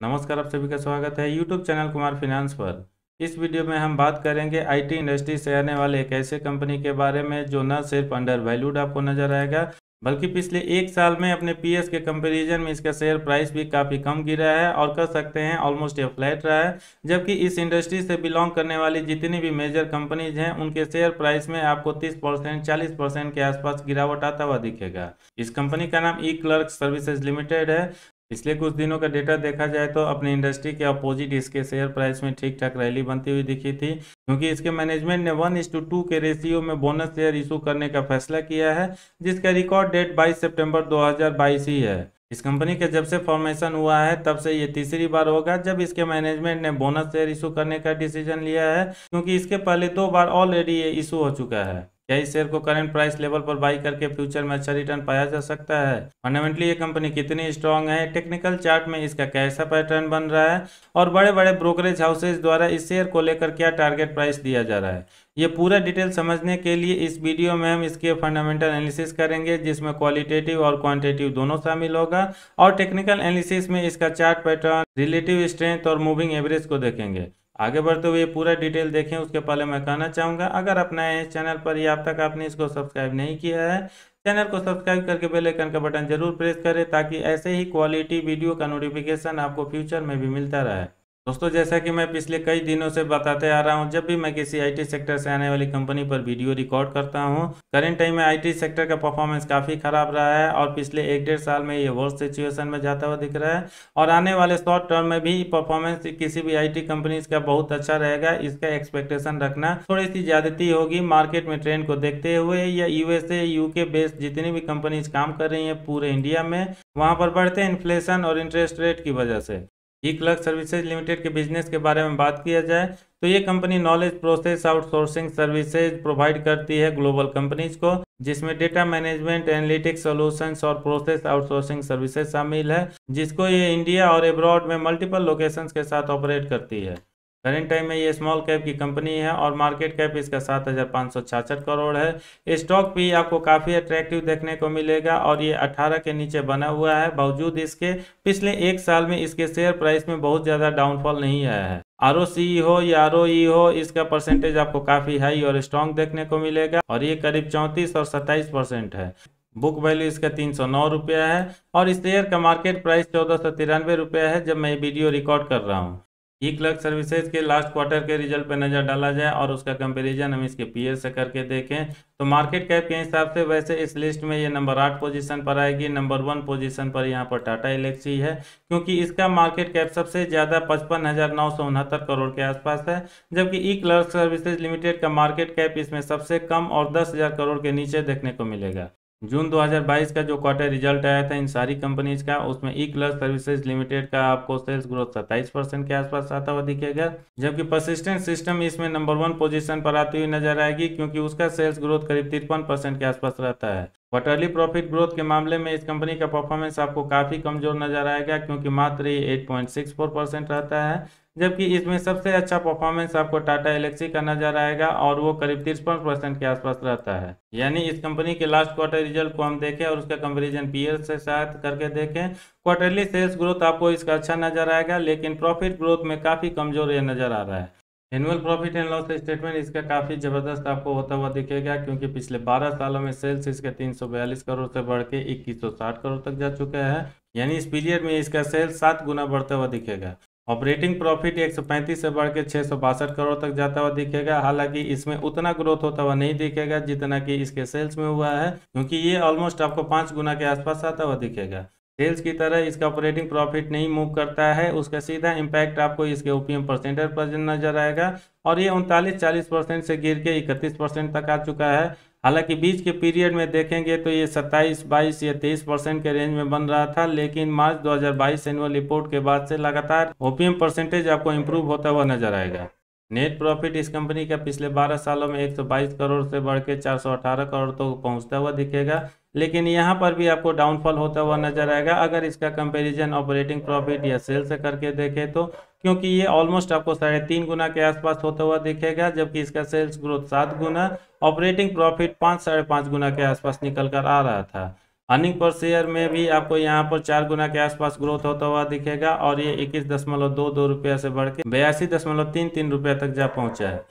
नमस्कार, आप सभी का स्वागत है यूट्यूब चैनल कुमार फिनांस पर। इस वीडियो में हम बात करेंगे आईटी इंडस्ट्री से आने वाले एक ऐसे कंपनी के बारे में जो न सिर्फ अंडर वैल्यूड आपको नजर आएगा, बल्कि पिछले एक साल में अपने पीएस के कंपैरिजन में इसका शेयर प्राइस भी काफ़ी कम गिरा है और कह सकते हैं ऑलमोस्ट ये फ्लैट रहा है। जबकि इस इंडस्ट्री से बिलोंग करने वाली जितनी भी मेजर कंपनीज हैं उनके शेयर प्राइस में आपको 30% 40% के आसपास गिरावट आता हुआ दिखेगा। इस कंपनी का नाम ई क्लर्क सर्विसेज लिमिटेड है। पिछले कुछ दिनों का डेटा देखा जाए तो अपनी इंडस्ट्री के अपोजिट इसके शेयर प्राइस में ठीक ठाक रैली बनती हुई दिखी थी, क्योंकि इसके मैनेजमेंट ने 1:2 के रेशियो में बोनस शेयर इशू करने का फैसला किया है, जिसका रिकॉर्ड डेट 22 सितंबर 2022 ही है। इस कंपनी के जब से फॉर्मेशन हुआ है तब से ये तीसरी बार होगा जब इसके मैनेजमेंट ने बोनस शेयर इशू करने का डिसीजन लिया है, क्योंकि इसके पहले 2 बार ऑलरेडी ये इशू हो चुका है। क्या इस शेयर को करंट प्राइस लेवल पर बाई करके फ्यूचर में अच्छा रिटर्न पाया जा सकता है? फंडामेंटली ये कंपनी कितनी स्ट्रांग है, टेक्निकल चार्ट में इसका कैसा पैटर्न बन रहा है और बड़े बड़े ब्रोकरेज हाउसेज द्वारा इस शेयर को लेकर क्या टारगेट प्राइस दिया जा रहा है, ये पूरा डिटेल समझने के लिए इस वीडियो में हम इसके फंडामेंटल एनालिसिस करेंगे, जिसमें क्वालिटेटिव और क्वांटिटेटिव दोनों शामिल होगा। और टेक्निकल एनालिसिस में इसका चार्ट पैटर्न, रिलेटिव स्ट्रेंथ और मूविंग एवरेज को देखेंगे। आगे बढ़ते हुए पूरा डिटेल देखें उसके पहले मैं कहना चाहूँगा, अगर आप नए हैं इस चैनल पर या अब तक आपने इसको सब्सक्राइब नहीं किया है, चैनल को सब्सक्राइब करके बेल आइकन का बटन जरूर प्रेस करें ताकि ऐसे ही क्वालिटी वीडियो का नोटिफिकेशन आपको फ्यूचर में भी मिलता रहे। दोस्तों, जैसा कि मैं पिछले कई दिनों से बताते आ रहा हूं, जब भी मैं किसी आईटी सेक्टर से आने वाली कंपनी पर वीडियो रिकॉर्ड करता हूं, करंट टाइम में आईटी सेक्टर का परफॉर्मेंस काफ़ी खराब रहा है और पिछले 1-1.5 साल में ये वर्स्ट सिचुएशन में जाता हुआ दिख रहा है और आने वाले शॉर्ट टर्म में भी परफॉर्मेंस किसी भी आईटी कंपनीज का बहुत अच्छा रहेगा। इसका एक्सपेक्टेशन रखना थोड़ी सी ज्यादती होगी मार्केट में ट्रेंड को देखते हुए। या यूएसए यूके बेस्ड जितनी भी कंपनीज काम कर रही हैं पूरे इंडिया में, वहाँ पर बढ़ते इन्फ्लेशन और इंटरेस्ट रेट की वजह से ई क्लर्क सर्विसेज लिमिटेड के बिजनेस के बारे में बात किया जाए तो ये company knowledge process outsourcing services provide करती है ग्लोबल कंपनीज को, जिसमें डेटा मैनेजमेंट, एनालिटिक्स सॉल्यूशंस और प्रोसेस आउटसोर्सिंग सर्विसेज शामिल है, जिसको ये इंडिया और अब्रॉड में मल्टीपल लोकेशंस के साथ ऑपरेट करती है। करंट टाइम में ये स्मॉल कैप की कंपनी है और मार्केट कैप इसका 7,566 करोड़ है। स्टॉक भी आपको काफ़ी अट्रैक्टिव देखने को मिलेगा और ये 18 के नीचे बना हुआ है। बावजूद इसके पिछले एक साल में इसके शेयर प्राइस में बहुत ज़्यादा डाउनफॉल नहीं आया है। आरओसी हो या आरओई हो, इसका परसेंटेज आपको काफ़ी हाई और स्ट्रॉन्ग देखने को मिलेगा और ये करीब 34 और 27% है। बुक वैल्यू इसका 309 रुपया है और इस शेयर का मार्केट प्राइस 1493 रुपया है जब मैं ये वीडियो रिकॉर्ड कर रहा हूँ। ई क्लर्क सर्विसेज के लास्ट क्वार्टर के रिजल्ट पर नज़र डाला जाए और उसका कंपैरिजन हम इसके पीएस से करके देखें तो मार्केट कैप के हिसाब से वैसे इस लिस्ट में ये नंबर 8 पोजीशन पर आएगी। नंबर 1 पोजीशन पर यहाँ पर टाटा एलेक्सी है, क्योंकि इसका मार्केट कैप सबसे ज़्यादा 55,969 करोड़ के आसपास है, जबकि ई क्लर्क सर्विसेज लिमिटेड का मार्केट कैप इसमें सबसे कम और 10,000 करोड़ के नीचे देखने को मिलेगा। जून 2022 का जो क्वार्टर रिजल्ट आया था इन सारी कंपनीज का, उसमें ई क्लर्क सर्विसेज लिमिटेड का आपको सेल्स ग्रोथ 27% के आसपास आता हुआ दिखेगा, जबकि परसिस्टेंट सिस्टम इसमें नंबर 1 पोजीशन पर आती हुई नजर आएगी, क्योंकि उसका सेल्स ग्रोथ करीब 53% के आसपास रहता है। क्वार्टरली प्रॉफिट ग्रोथ के मामले में इस कंपनी का परफॉर्मेंस आपको काफ़ी कमजोर नजर आएगा, क्योंकि मात्र ये 8.64% रहता है, जबकि इसमें सबसे अच्छा परफॉर्मेंस आपको टाटा एलेक्सी का नजर आएगा और वो करीब 53% के आसपास रहता है। यानी इस कंपनी के लास्ट क्वार्टर रिजल्ट को हम देखें और उसका कंपैरिजन पीएस से साथ करके देखें, क्वार्टरली सेल्स ग्रोथ आपको इसका अच्छा नजर आएगा, लेकिन प्रॉफिट ग्रोथ में काफ़ी कमजोर ये नजर आ रहा है। Annual profit and loss statement इसका काफ़ी ज़बरदस्त आपको होता हुआ दिखेगा, क्योंकि पिछले 12 सालों में सेल्स इसके 342 करोड़ से बढ़ के 2160 करोड़ तक जा चुका है। यानी इस पीरियड में इसका सेल्स 7 गुना बढ़ता हुआ दिखेगा। ऑपरेटिंग प्रॉफिट 135 से बढ़ के 662 करोड़ तक जाता हुआ दिखेगा। हालांकि इसमें उतना ग्रोथ होता हुआ नहीं दिखेगा जितना कि इसके सेल्स में हुआ है, क्योंकि ये ऑलमोस्ट आपको 5 गुना के आसपास आता हुआ दिखेगा। सेल्स की तरह इसका ऑपरेटिंग प्रॉफिट नहीं मूव करता है, उसका सीधा इम्पैक्ट आपको इसके ओपीएम परसेंटेज पर नजर आएगा और ये 39-40% से गिर के 31% तक आ चुका है। हालांकि बीच के पीरियड में देखेंगे तो ये 27, 22 या 23% के रेंज में बन रहा था, लेकिन मार्च 2022 एनुअल रिपोर्ट के बाद से लगातार ओपीएम परसेंटेज आपको इम्प्रूव होता हुआ नजर आएगा। नेट प्रॉफिट इस कंपनी का पिछले 12 सालों में 122 करोड़ से बढ़ के 418 करोड़ तो पहुंचता हुआ दिखेगा, लेकिन यहाँ पर भी आपको डाउनफॉल होता हुआ नजर आएगा अगर इसका कंपैरिजन ऑपरेटिंग प्रॉफिट या सेल से करके देखें तो, क्योंकि ये ऑलमोस्ट आपको 3.5 गुना के आसपास होता हुआ दिखेगा, जबकि इसका सेल्स ग्रोथ 7 गुना, ऑपरेटिंग प्रॉफिट 5-5.5 गुना के आसपास निकल कर आ रहा था। अर्निंग पर शेयर में भी आपको यहाँ पर 4 गुना के आसपास ग्रोथ होता हुआ दिखेगा और ये 21.22 रुपया से बढ़ के 82.33 रुपया तक जा पहुँचा है।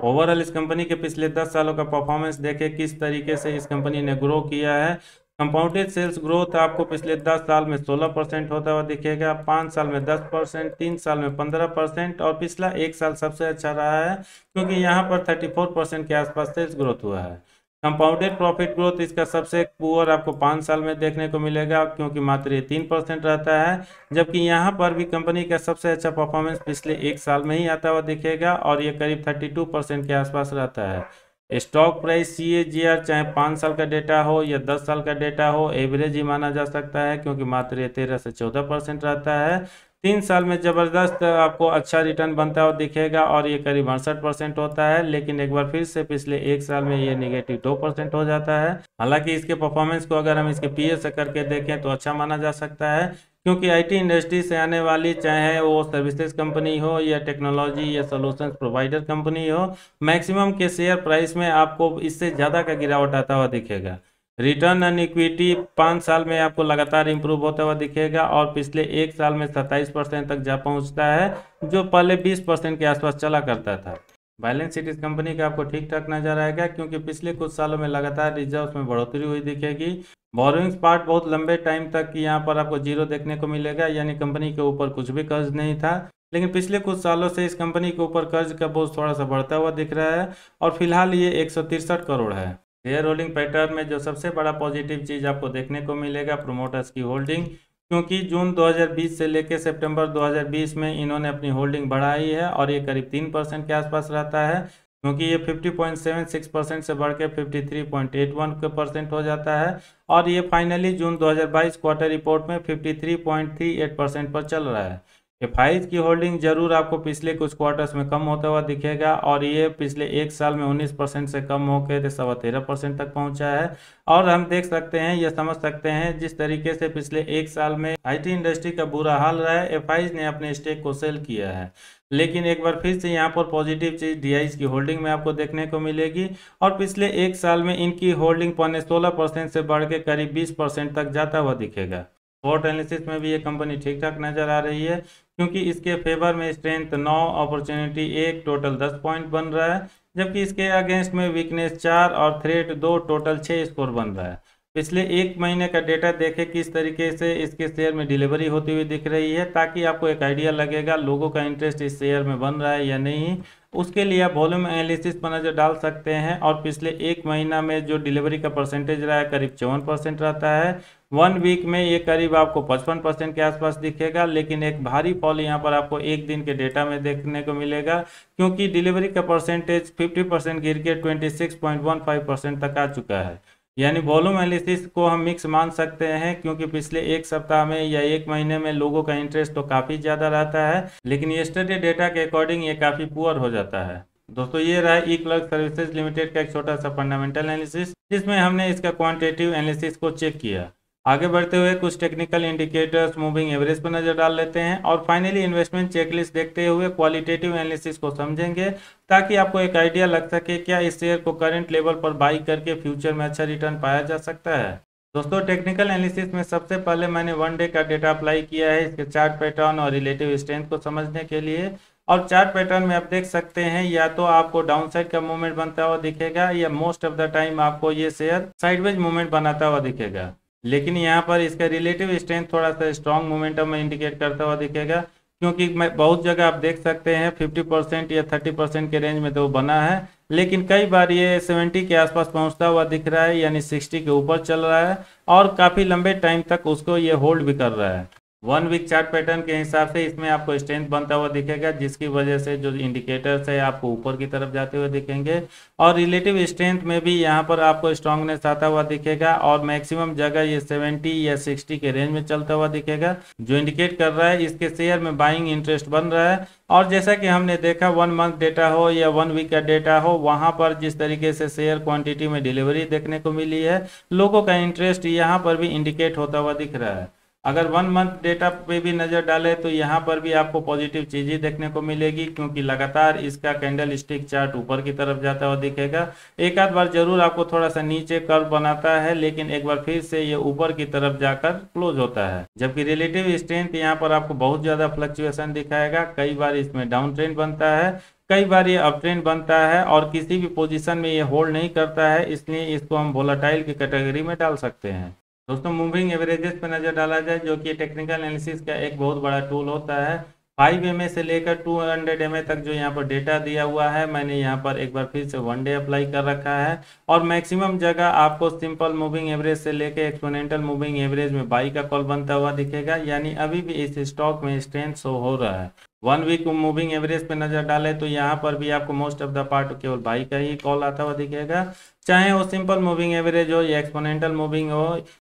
ओवरऑल इस कंपनी के पिछले 10 सालों का परफॉर्मेंस देखें किस तरीके से इस कंपनी ने ग्रो किया है। कंपाउंडेड सेल्स ग्रोथ आपको पिछले 10 साल में 16% होता हुआ दिखेगा, 5 साल में 10%, 3 साल में 15% और पिछला 1 साल सबसे अच्छा रहा है क्योंकि यहाँ पर 34% के आसपास सेल्स ग्रोथ हुआ है। कंपाउंडेड प्रॉफिट ग्रोथ इसका सबसे पुअर आपको 5 साल में देखने को मिलेगा क्योंकि मात्र ये 3% रहता है, जबकि यहाँ पर भी कंपनी का सबसे अच्छा परफॉर्मेंस पिछले 1 साल में ही आता हुआ दिखेगा और ये करीब 32% के आसपास रहता है। स्टॉक प्राइस CAGR चाहे 5 साल का डेटा हो या 10 साल का डेटा हो एवरेज ही माना जा सकता है क्योंकि मात्र ये 13 से 14% रहता है। 3 साल में जबरदस्त आपको अच्छा रिटर्न बनता हुआ दिखेगा और ये करीब 68% होता है, लेकिन एक बार फिर से पिछले 1 साल में ये नेगेटिव 2% हो जाता है। हालांकि इसके परफॉर्मेंस को अगर हम इसके पीए से करके देखें तो अच्छा माना जा सकता है क्योंकि आईटी इंडस्ट्री से आने वाली चाहे वो सर्विसेज कंपनी हो या टेक्नोलॉजी या सॉल्यूशंस प्रोवाइडर कंपनी हो, मैक्सिमम के शेयर प्राइस में आपको इससे ज़्यादा का गिरावट आता हुआ दिखेगा। रिटर्न ऑन इक्विटी 5 साल में आपको लगातार इंप्रूव होता हुआ दिखेगा और पिछले 1 साल में 27% तक जा पहुंचता है जो पहले 20% के आसपास चला करता था। बैलेंस शीट इस कंपनी का आपको ठीक ठाक नजर आएगा क्योंकि पिछले कुछ सालों में लगातार रिजर्व्स में बढ़ोतरी हुई दिखेगी। बोरोइंग्स पार्ट बहुत लंबे टाइम तक यहाँ पर आपको जीरो देखने को मिलेगा, यानी कंपनी के ऊपर कुछ भी कर्ज नहीं था, लेकिन पिछले कुछ सालों से इस कंपनी के ऊपर कर्ज का बोझ थोड़ा सा बढ़ता हुआ दिख रहा है और फिलहाल ये 163 करोड़ है। शेयर होल्डिंग पैटर्न में जो सबसे बड़ा पॉजिटिव चीज़ आपको देखने को मिलेगा प्रोमोटर्स की होल्डिंग, क्योंकि जून 2020 से लेकर सितंबर 2020 में इन्होंने अपनी होल्डिंग बढ़ाई है और ये करीब 3% के आसपास रहता है क्योंकि ये 50.76% से बढ़ के 53.81% हो जाता है और ये फाइनली जून 2022 क्वार्टर रिपोर्ट में 53.38% पर चल रहा है। एफआईज की होल्डिंग जरूर आपको पिछले कुछ क्वार्टर्स में कम होता हुआ दिखेगा और ये पिछले 1 साल में 19% से कम होकर 13.25% तक पहुंचा है और हम देख सकते हैं या समझ सकते हैं जिस तरीके से पिछले 1 साल में आईटी इंडस्ट्री का बुरा हाल रहा है, एफआईज ने अपने स्टेक को सेल किया है। लेकिन एक बार फिर से यहाँ पर पॉजिटिव चीज डीआईज की होल्डिंग में आपको देखने को मिलेगी और पिछले 1 साल में इनकी होल्डिंग 16% से बढ़ के करीब 20% तक जाता हुआ दिखेगा। फोर्ट एनालिसिस में भी ये कंपनी ठीक ठाक नजर आ रही है क्योंकि इसके फेवर में स्ट्रेंथ 9, अपॉर्चुनिटी 1, टोटल 10 पॉइंट बन रहा है, जबकि इसके अगेंस्ट में वीकनेस 4 और थ्रेट 2, टोटल 6 स्कोर बन रहा है। पिछले 1 महीने का डेटा देखें किस तरीके से इसके शेयर में डिलीवरी होती हुई दिख रही है ताकि आपको एक आइडिया लगेगा लोगों का इंटरेस्ट इस शेयर में बन रहा है या नहीं। उसके लिए आप वॉल्यूम एनालिसिस पर नज़र डाल सकते हैं और पिछले 1 महीना में जो डिलीवरी का परसेंटेज रहा है करीब 54% रहता है। 1 वीक में ये करीब आपको 55% के आसपास दिखेगा, लेकिन एक भारी फॉल यहाँ पर आपको 1 दिन के डेटा में देखने को मिलेगा क्योंकि डिलीवरी का परसेंटेज 50% गिर के 26.15% तक आ चुका है। यानी वॉल्यूम एनालिसिस को हम मिक्स मान सकते हैं क्योंकि पिछले 1 सप्ताह में या 1 महीने में लोगों का इंटरेस्ट तो काफ़ी ज़्यादा रहता है, लेकिन यस्टरडे डेटा के अकॉर्डिंग ये काफ़ी पुअर हो जाता है। दोस्तों ये रहा इक्लर्क्स सर्विसेज लिमिटेड का एक छोटा सा फंडामेंटल एनालिसिस जिसमें हमने इसका क्वांटिटेटिव एनालिसिस को चेक किया। आगे बढ़ते हुए कुछ टेक्निकल इंडिकेटर्स, मूविंग एवरेज पर नजर डाल लेते हैं और फाइनली इन्वेस्टमेंट चेकलिस्ट देखते हुए क्वालिटेटिव एनालिसिस को समझेंगे ताकि आपको एक आइडिया लग सके क्या इस शेयर को करंट लेवल पर बाई करके फ्यूचर में अच्छा रिटर्न पाया जा सकता है। दोस्तों टेक्निकल एनालिसिस में सबसे पहले मैंने 1 डे का डेटा अप्लाई किया है इसके चार्ट पैटर्न और रिलेटिव स्ट्रेंथ को समझने के लिए। और चार्ट पैटर्न में आप देख सकते हैं या तो आपको डाउन साइड का मूवमेंट बनता हुआ दिखेगा या मोस्ट ऑफ द टाइम आपको ये शेयर साइडवेज मूवमेंट बनाता हुआ दिखेगा, लेकिन यहाँ पर इसका रिलेटिव स्ट्रेंथ थोड़ा सा स्ट्रॉन्ग मोमेंटम में इंडिकेट करता हुआ दिखेगा क्योंकि मैं बहुत जगह आप देख सकते हैं 50% या 30% के रेंज में तो बना है, लेकिन कई बार ये 70 के आसपास पहुंचता हुआ दिख रहा है, यानी 60 के ऊपर चल रहा है और काफ़ी लंबे टाइम तक उसको ये होल्ड भी कर रहा है। 1 वीक चार्ट पैटर्न के हिसाब से इसमें आपको स्ट्रेंथ बनता हुआ दिखेगा जिसकी वजह से जो इंडिकेटर्स है आपको ऊपर की तरफ जाते हुए दिखेंगे और रिलेटिव स्ट्रेंथ में भी यहाँ पर आपको स्ट्रांगनेस आता हुआ दिखेगा और मैक्सिमम जगह ये 70 या 60 के रेंज में चलता हुआ दिखेगा जो इंडिकेट कर रहा है इसके शेयर में बाइंग इंटरेस्ट बन रहा है। और जैसा कि हमने देखा 1 मंथ डेटा हो या 1 वीक का डेटा हो, वहाँ पर जिस तरीके से शेयर क्वांटिटी में डिलीवरी देखने को मिली है लोगों का इंटरेस्ट यहाँ पर भी इंडिकेट होता हुआ दिख रहा है। अगर 1 मंथ डेटा पे भी नज़र डालें तो यहाँ पर भी आपको पॉजिटिव चीज़ें देखने को मिलेगी, क्योंकि लगातार इसका कैंडल स्टिक चार्ट ऊपर की तरफ जाता हुआ दिखेगा। एक आध बार जरूर आपको थोड़ा सा नीचे कर्व बनाता है, लेकिन एक बार फिर से ये ऊपर की तरफ जाकर क्लोज होता है। जबकि रिलेटिव स्ट्रेंथ यहाँ पर आपको बहुत ज़्यादा फ्लक्चुएशन दिखाएगा। कई बार इसमें डाउन ट्रेंड बनता है, कई बार ये अप ट्रेंड बनता है, और किसी भी पोजीशन में ये होल्ड नहीं करता है, इसलिए इसको हम वोलेटाइल की कैटेगरी में डाल सकते हैं। दोस्तों, मूविंग एवरेजेस पर नज़र डाला जाए, जो कि टेक्निकल एनालिसिस का एक बहुत बड़ा टूल होता है। 5 MA से लेकर 200 MA तक जो यहाँ पर डेटा दिया हुआ है, मैंने यहाँ पर एक बार फिर से 1 डे अप्लाई कर रखा है। और मैक्सिमम जगह आपको सिंपल मूविंग एवरेज से लेकर एक्सपोनेंशियल मूविंग एवरेज में बाई का कॉल बनता हुआ दिखेगा, यानी अभी भी इस स्टॉक में स्ट्रेंथ शो हो रहा है। 1 वीक मूविंग एवरेज पे नज़र डालें तो यहाँ पर भी आपको मोस्ट ऑफ द पार्ट केवल बाई का ही कॉल आता हुआ दिखेगा, चाहे वो सिंपल मूविंग एवरेज हो या एक्सपोनेंशियल मूविंग हो।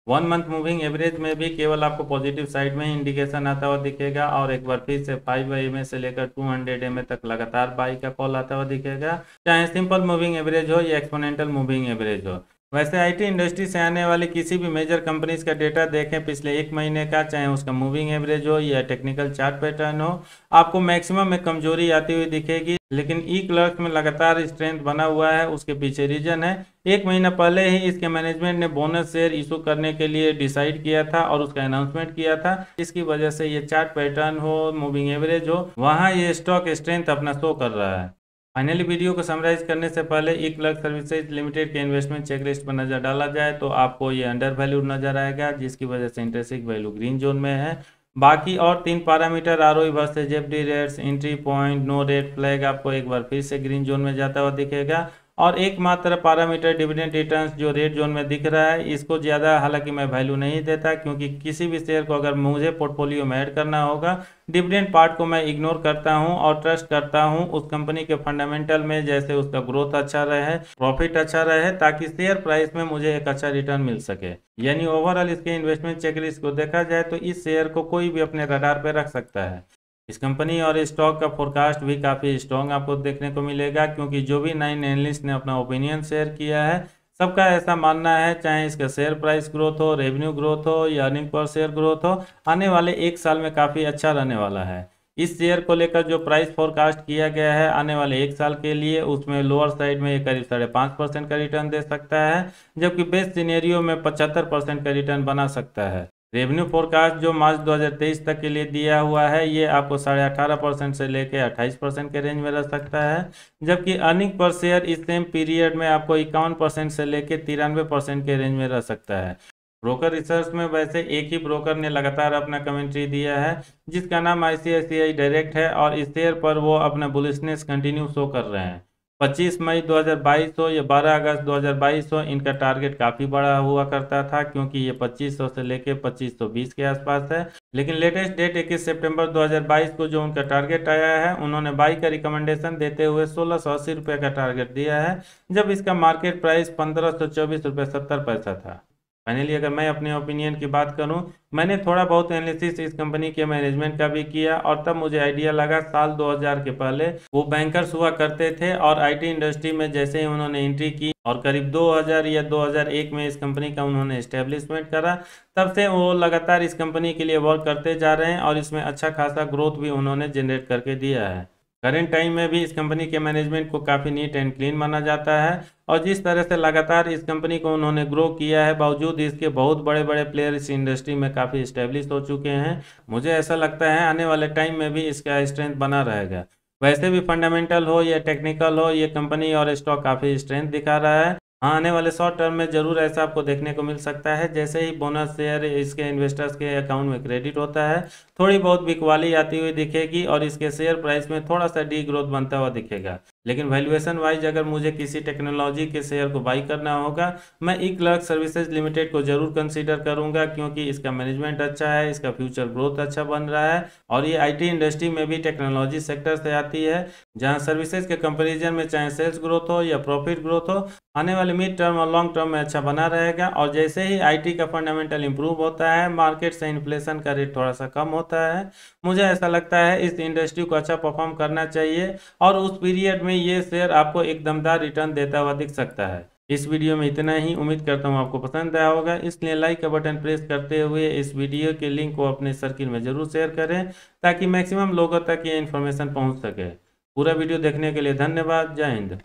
1 मंथ मूविंग एवरेज में भी केवल आपको पॉजिटिव साइड में ही इंडिकेशन आता हुआ दिखेगा, और एक बार फिर से 5 MA से लेकर 200 MA तक लगातार बाई का कॉल आता हुआ दिखेगा, चाहे सिंपल मूविंग एवरेज हो या एक्सपोनेंशियल मूविंग एवरेज हो। वैसे आईटी इंडस्ट्री से आने वाली किसी भी मेजर कंपनीज का डेटा देखें पिछले 1 महीने का, चाहे उसका मूविंग एवरेज हो या टेक्निकल चार्ट पैटर्न हो, आपको मैक्सिमम में कमजोरी आती हुई दिखेगी। लेकिन ई क्लर्क्स में लगातार स्ट्रेंथ बना हुआ है। उसके पीछे रीजन है, 1 महीना पहले ही इसके मैनेजमेंट ने बोनस शेयर इशू करने के लिए डिसाइड किया था और उसका अनाउंसमेंट किया था। इसकी वजह से ये चार्ट पैटर्न हो, मूविंग एवरेज हो, वहाँ ये स्टॉक स्ट्रेंथ अपना शो कर रहा है। फाइनली वीडियो को समराइज करने से पहले ई क्लर्क सर्विसेज लिमिटेड के इन्वेस्टमेंट चेकलिस्ट पर नजर डाला जाए तो आपको ये अंडर वैल्यूड नजर आएगा, जिसकी वजह से इंट्रिंसिक वैल्यू ग्रीन जोन में है। बाकी और 3 parameter ROE versus FD rates, entry point, no red flag आपको एक बार फिर से ग्रीन जोन में जाता हुआ दिखेगा। और एकमात्र पैरामीटर डिविडेंड रिटर्न्स जो रेड जोन में दिख रहा है, इसको ज़्यादा हालांकि मैं वैल्यू नहीं देता, क्योंकि किसी भी शेयर को अगर मुझे पोर्टफोलियो में ऐड करना होगा, डिविडेंड पार्ट को मैं इग्नोर करता हूं और ट्रस्ट करता हूं उस कंपनी के फंडामेंटल में, जैसे उसका ग्रोथ अच्छा रहे, प्रॉफिट अच्छा रहे, ताकि शेयर प्राइस में मुझे एक अच्छा रिटर्न मिल सके। यानी ओवरऑल इसके इन्वेस्टमेंट चेकलिस्ट को देखा जाए तो इस शेयर को कोई भी अपने रडार पर रख सकता है। इस कंपनी और स्टॉक का फोरकास्ट भी काफ़ी स्ट्रॉन्ग आपको देखने को मिलेगा, क्योंकि जो भी 9 एनालिस्ट ने अपना ओपिनियन शेयर किया है, सबका ऐसा मानना है, चाहे इसका शेयर प्राइस ग्रोथ हो, रेवेन्यू ग्रोथ हो या अर्निंग पर शेयर ग्रोथ हो, आने वाले 1 साल में काफ़ी अच्छा रहने वाला है। इस शेयर को लेकर जो प्राइस फोरकास्ट किया गया है आने वाले 1 साल के लिए, उसमें लोअर साइड में करीब 5.5% का रिटर्न दे सकता है, जबकि बेस्ट सिनेरियो में 75% का रिटर्न बना सकता है। रेवेन्यू फोरकास्ट जो मार्च 2023 तक के लिए दिया हुआ है, ये आपको 18.5% से लेकर 28% के रेंज में रह सकता है, जबकि अर्निंग पर शेयर इस सेम पीरियड में आपको 51% से लेकर 93% के रेंज में रह सकता है। ब्रोकर रिसर्च में वैसे एक ही ब्रोकर ने लगातार अपना कमेंट्री दिया है, जिसका नाम ICICI डायरेक्ट है, और इस शेयर पर वो अपना बुलिशनेस कंटिन्यू शो कर रहे हैं। 25 मई 2022 हो या 12 अगस्त 2022 हो, इनका टारगेट काफ़ी बड़ा हुआ करता था, क्योंकि ये 2500 से लेके 2520 के आसपास है। लेकिन लेटेस्ट डेट 21 सितंबर 2022 को जो उनका टारगेट आया है, उन्होंने बाई का रिकमेंडेशन देते हुए 1680 रुपये का टारगेट दिया है, जब इसका मार्केट प्राइस 1524 रुपये 70 पैसा था। फाइनली अगर मैं अपने ओपिनियन की बात करूं, मैंने थोड़ा बहुत एनालिसिस इस कंपनी के मैनेजमेंट का भी किया, और तब मुझे आइडिया लगा साल 2000 के पहले वो बैंकर्स हुआ करते थे, और आईटी इंडस्ट्री में जैसे ही उन्होंने एंट्री की और करीब 2000 या 2001 में इस कंपनी का उन्होंने एस्टेब्लिशमेंट करा, तब से वो लगातार इस कंपनी के लिए वर्क करते जा रहे हैं, और इसमें अच्छा खासा ग्रोथ भी उन्होंने जनरेट करके दिया है। करेंट टाइम में भी इस कंपनी के मैनेजमेंट को काफ़ी नीट एंड क्लीन माना जाता है, और जिस तरह से लगातार इस कंपनी को उन्होंने ग्रो किया है, बावजूद इसके बहुत बड़े बड़े प्लेयर इस इंडस्ट्री में काफ़ी इस्टेब्लिश हो चुके हैं। मुझे ऐसा लगता है आने वाले टाइम में भी इसका स्ट्रेंथ बना रहेगा। वैसे भी फंडामेंटल हो या टेक्निकल हो, ये कंपनी और स्टॉक काफ़ी स्ट्रेंथ दिखा रहा है। हाँ, आने वाले शॉर्ट टर्म में जरूर ऐसा आपको देखने को मिल सकता है, जैसे ही बोनस शेयर इसके इन्वेस्टर्स के अकाउंट में क्रेडिट होता है, थोड़ी बहुत बिकवाली आती हुई दिखेगी और इसके शेयर प्राइस में थोड़ा सा डी ग्रोथ बनता हुआ दिखेगा। लेकिन वैल्यूएशन वाइज अगर मुझे किसी टेक्नोलॉजी के शेयर को बाई करना होगा, मैं ई क्लर्क सर्विसेज लिमिटेड को जरूर कंसीडर करूंगा, क्योंकि इसका मैनेजमेंट अच्छा है, इसका फ्यूचर ग्रोथ अच्छा बन रहा है, और ये आईटी इंडस्ट्री में भी टेक्नोलॉजी सेक्टर से आती है, जहां सर्विसेज के कंपेरिजन में चाहे सेल्स ग्रोथ हो या प्रॉफिट ग्रोथ हो, आने वाले मिड टर्म और लॉन्ग टर्म में अच्छा बना रहेगा। और जैसे ही आईटी का फंडामेंटल इंप्रूव होता है, मार्केट से इन्फ्लेशन का रेट थोड़ा सा कम होता है, मुझे ऐसा लगता है इस इंडस्ट्री को अच्छा परफॉर्म करना चाहिए, और उस पीरियड में ये शेयर आपको एक दमदार रिटर्न देता हुआ दिख सकता है। इस वीडियो में इतना ही। उम्मीद करता हूँ आपको पसंद आया होगा, इसलिए लाइक का बटन प्रेस करते हुए इस वीडियो के लिंक को अपने सर्किल में ज़रूर शेयर करें ताकि मैक्सिमम लोगों तक ये इन्फॉर्मेशन पहुँच सके। पूरा वीडियो देखने के लिए धन्यवाद। जय हिंद।